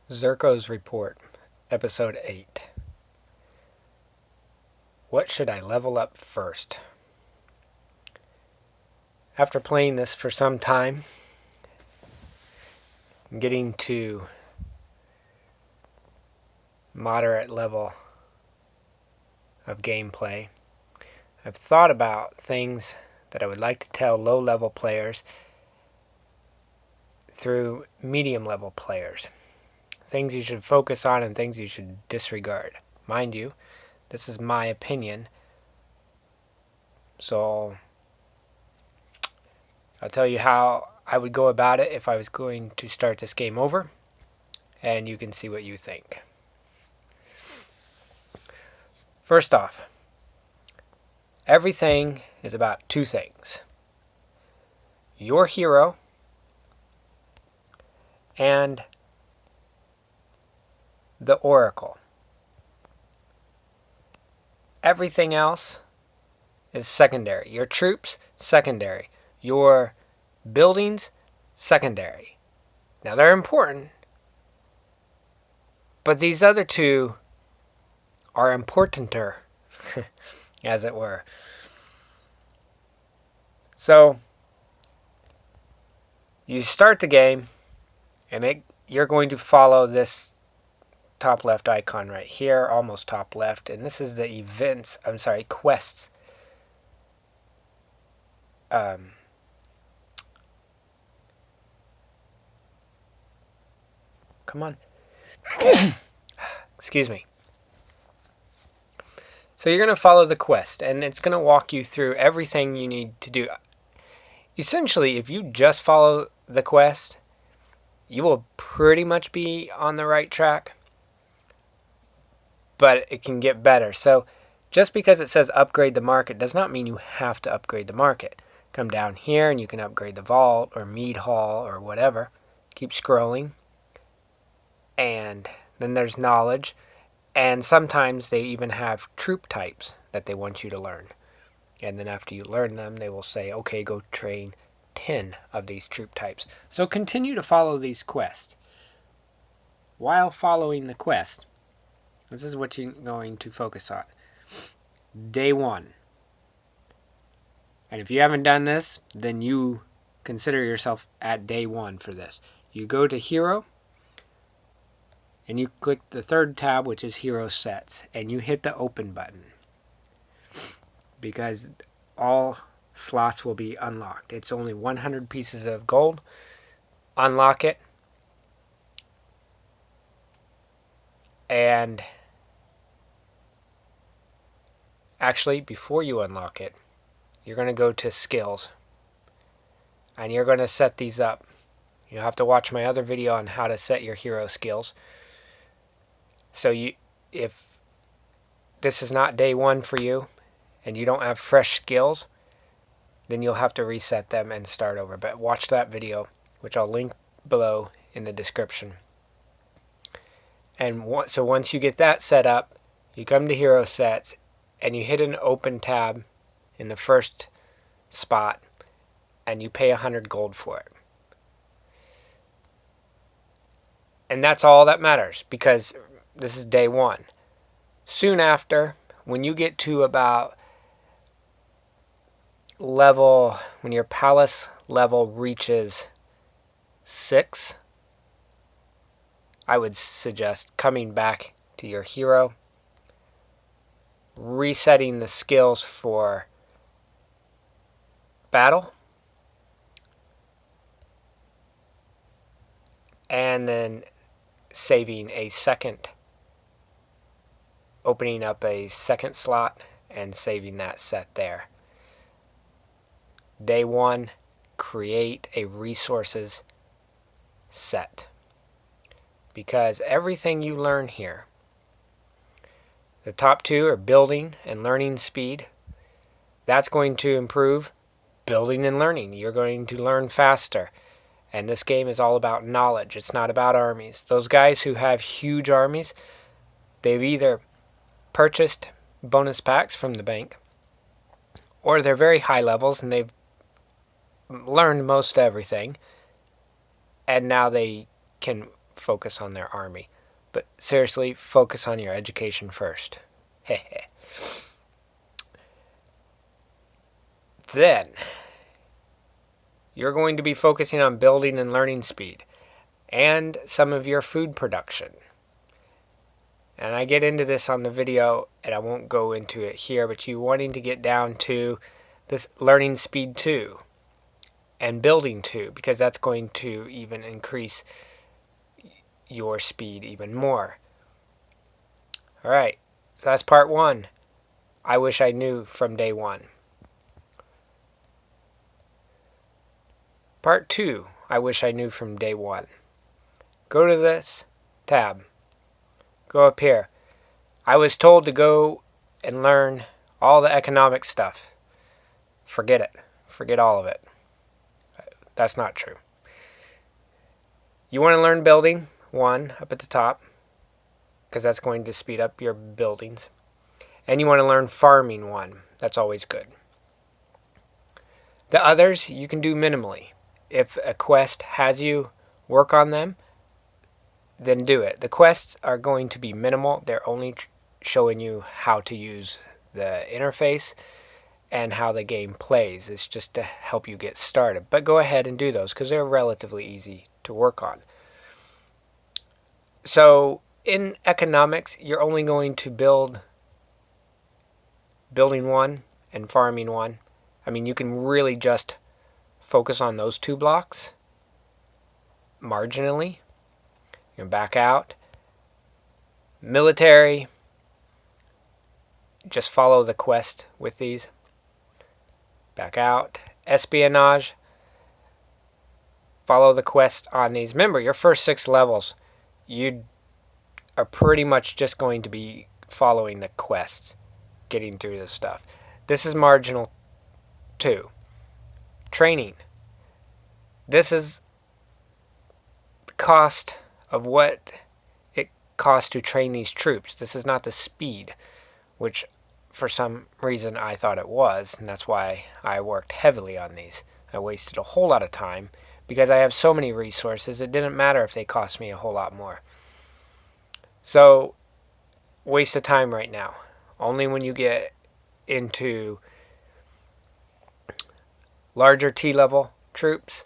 Xirco's Report, Episode 8. What should I level up first? After playing this for some time, getting to moderate level of gameplay, I've thought about things that I would like to tell low-level players through medium-level players. Things you should focus on and things you should disregard. Mind you, this is my opinion, so I'll tell you how I would go about it if I was going to start this game over, and you can see what you think. First off, everything is about two things: your hero and the Oracle. Everything else is secondary. Your troops, secondary. Your buildings, secondary. Now they're important, but these other two are importanter, as it were. So you start the game, and you're going to follow this top left icon right here, almost top left, and this is the quests. Come on. Excuse me. So you're going to follow the quest, and it's going to walk you through everything you need to do. Essentially, if you just follow the quest, you will pretty much be on the right track, but it can get better. So just because it says upgrade the market does not mean you have to upgrade the market. Come down here and you can upgrade the vault or mead hall or whatever. Keep scrolling. And then there's knowledge. And sometimes they even have troop types that they want you to learn. And then after you learn them, they will say, okay, go train 10 of these troop types. So continue to follow these quests. While following the quest, this is what you're going to focus on. Day 1. And if you haven't done this, then you consider yourself at day 1 for this. You go to Hero, and you click the third tab, which is Hero Sets, and you hit the Open button, because all slots will be unlocked. It's only 100 pieces of gold. Unlock it, and actually, before you unlock it, you're going to go to Skills, and you're going to set these up. You'll have to watch my other video on how to set your hero skills. So if this is not day 1 for you, and you don't have fresh skills, then you'll have to reset them and start over. But watch that video, which I'll link below in the description. And so once you get that set up, you come to Hero Sets, and you hit an Open tab in the first spot, and you pay 100 gold for it. And that's all that matters, because this is day 1. Soon after, when you get to about when your palace level reaches 6, I would suggest coming back to your hero, resetting the skills for battle, and then saving a second, opening up a second slot and saving that set there. Day 1, create a resources set, because everything you learn here, the top 2 are building and learning speed. That's going to improve building and learning. You're going to learn faster. And this game is all about knowledge. It's not about armies. Those guys who have huge armies, they've either purchased bonus packs from the bank, or they're very high levels and they've learned most everything, and now they can focus on their army. But seriously, focus on your education first. Then, you're going to be focusing on building and learning speed, and some of your food production. And I get into this on the video, and I won't go into it here, but you wanting to get down to this learning speed 2 and building 2, because that's going to even increase your speed even more. All right, so that's part 1. I wish I knew from day 1. Part 2, I wish I knew from day 1. Go to this tab. Go up here. I was told to go and learn all the economic stuff. Forget it. Forget all of it. That's not true. You want to learn building 1 up at the top, because that's going to speed up your buildings. And you want to learn farming 1. That's always good. The others you can do minimally. If a quest has you work on them, then do it. The quests are going to be minimal. They're only showing you how to use the interface and how the game plays. It's just to help you get started. But go ahead and do those because they're relatively easy to work on. So in economics, you're only going to build building 1 and farming 1. I mean, you can really just focus on those 2 blocks marginally. You can back out. Military, just follow the quest with these. Back out. Espionage, follow the quest on these. Remember, your first 6 levels, you are pretty much just going to be following the quests, getting through the stuff. This is marginal 2. Training. This is the cost of what it costs to train these troops. This is not the speed, which for some reason I thought it was, and that's why I worked heavily on these. I wasted a whole lot of time because I have so many resources. It didn't matter if they cost me a whole lot more. So, waste of time right now. Only when you get into larger T-level troops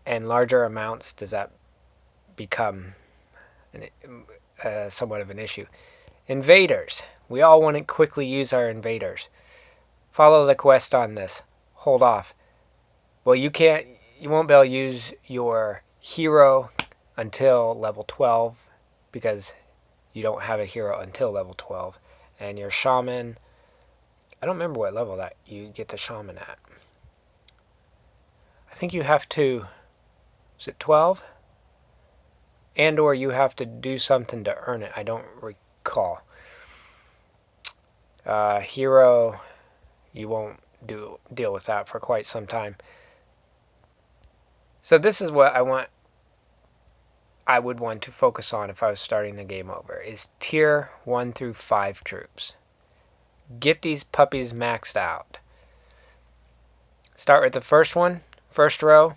and larger amounts does that become somewhat of an issue. Invaders. We all want to quickly use our invaders. Follow the quest on this. Hold off. Well, you won't be able to use your hero until level 12 because you don't have a hero until level 12. And your shaman, I don't remember what level that you get the shaman at. I think you have to, is it 12? And or you have to do something to earn it. I don't recall. Hero, you won't deal with that for quite some time. So this is what I would want to focus on if I was starting the game over, is tier 1 through 5 troops. Get these puppies maxed out. Start with the first one, first row.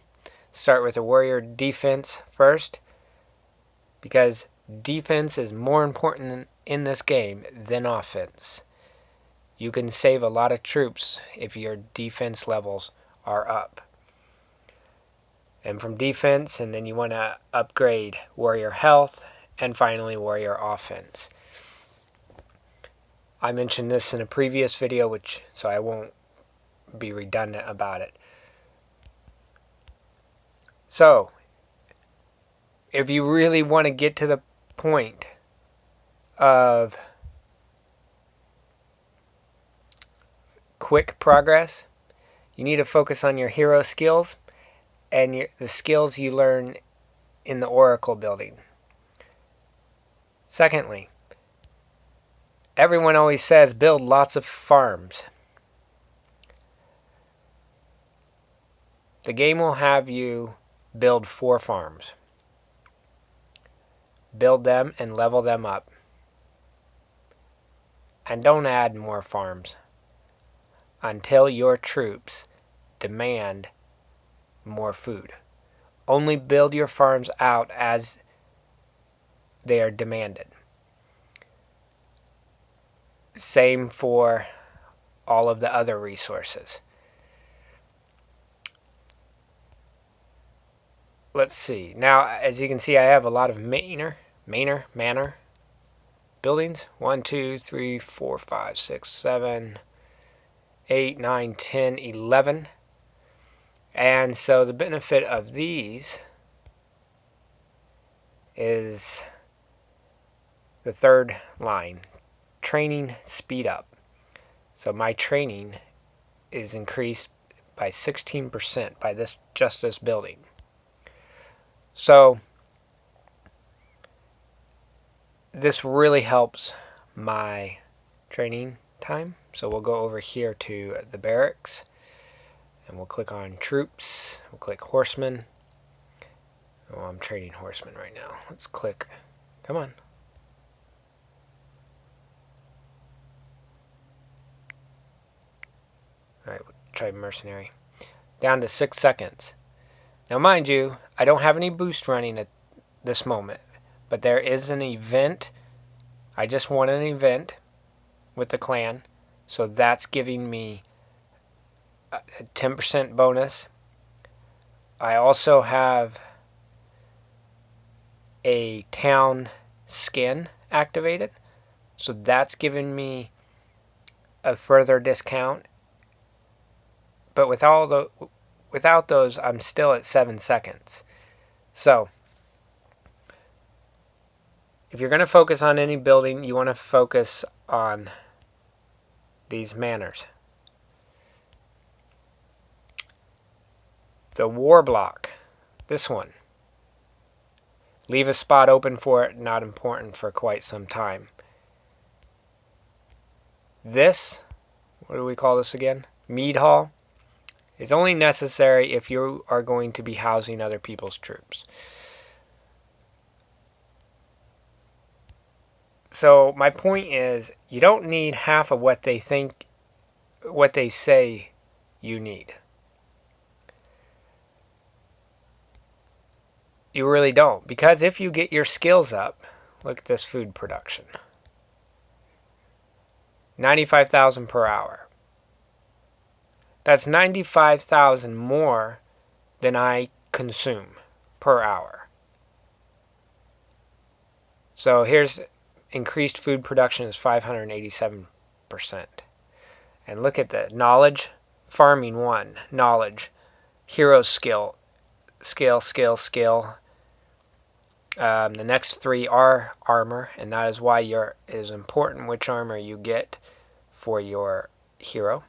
Start with a warrior defense first, because defense is more important in this game than offense. You can save a lot of troops if your defense levels are up. And from defense, and then you want to upgrade warrior health, and finally warrior offense. I mentioned this in a previous video, so I won't be redundant about it. So, if you really want to get to the point of quick progress, you need to focus on your hero skills and the skills you learn in the Oracle building. Secondly, everyone always says build lots of farms. The game will have you build 4 farms. Build them and level them up. And don't add more farms until your troops demand more food. Only build your farms out as they are demanded. Same for all of the other resources. Let's see. Now, as you can see, I have a lot of manor buildings. 1, 2, 3, 4, 5, 6, 7, 8, 9, 10, 11. And so the benefit of these is the third line, training speed up. So my training is increased by 16% by this building. So this really helps my training time. So we'll go over here to the barracks and we'll click on troops. We'll click horsemen. Oh, I'm training horsemen right now. Let's click. Come on. Alright, we'll try mercenary. Down to 6 seconds. Now mind you, I don't have any boost running at this moment, but there is an event. I just won an event with the clan, so that's giving me a 10% bonus. I also have a town skin activated, so that's giving me a further discount. But without those, I'm still at 7 seconds. So if you're going to focus on any building, you want to focus on these manors. The war block, this one. Leave a spot open for it, not important for quite some time. This, what do we call this again? Mead hall, is only necessary if you are going to be housing other people's troops. So my point is, you don't need half of what they say you need. You really don't. Because if you get your skills up, look at this food production. 95,000 per hour. That's 95,000 more than I consume per hour. So here's increased food production is 587%. And look at the knowledge, farming 1, knowledge, hero skill. The next 3 are armor, and that is why it is important which armor you get for your hero.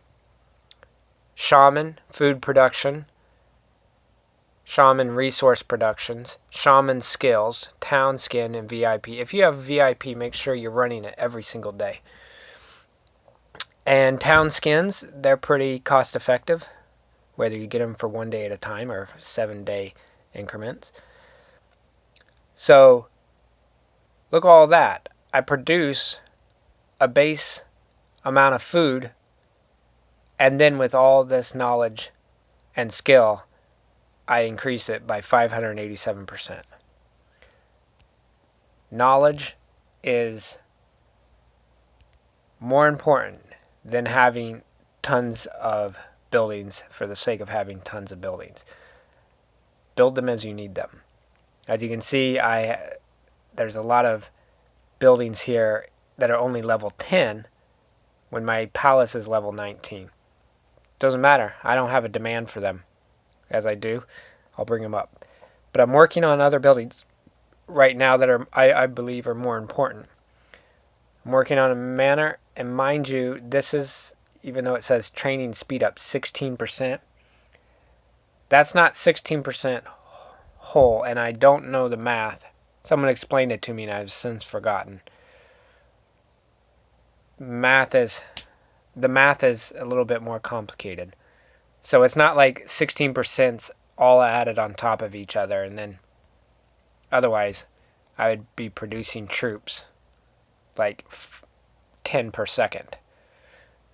Shaman, food production. Shaman resource productions. Shaman skills, town skin, and VIP. If you have VIP, make sure you're running it every single day. And town skins, they're pretty cost effective, whether you get them for 1 day at a time or 7-day increments. So, look at all that. I produce a base amount of food, and then with all this knowledge and skill, I increase it by 587%. Knowledge is more important than having tons of buildings for the sake of having tons of buildings. Build them as you need them. As you can see, there's a lot of buildings here that are only level 10 when my palace is level 19. Doesn't matter. I don't have a demand for them. As I do, I'll bring them up. But I'm working on other buildings right now that I believe are more important. I'm working on a manor, and mind you, this is, even though it says training speed up 16%, that's not 16% whole, and I don't know the math. Someone explained it to me and I've since forgotten. The math is a little bit more complicated. So it's not like 16% all added on top of each other, and then otherwise I would be producing troops like 10 per second.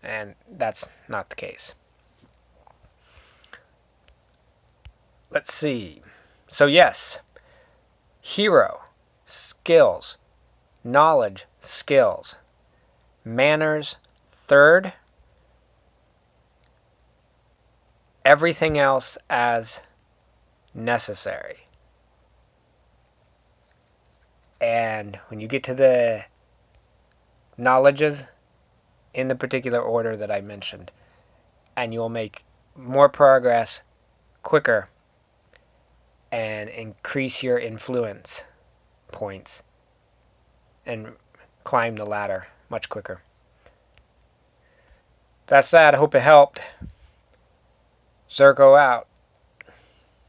And that's not the case. Let's see. So yes, hero. skills. Knowledge, skills. Manners, third. Everything else as necessary. And when you get to the knowledges, in the particular order that I mentioned, and you'll make more progress quicker and increase your influence points and climb the ladder much quicker. That's that. I hope it helped. Xirco out.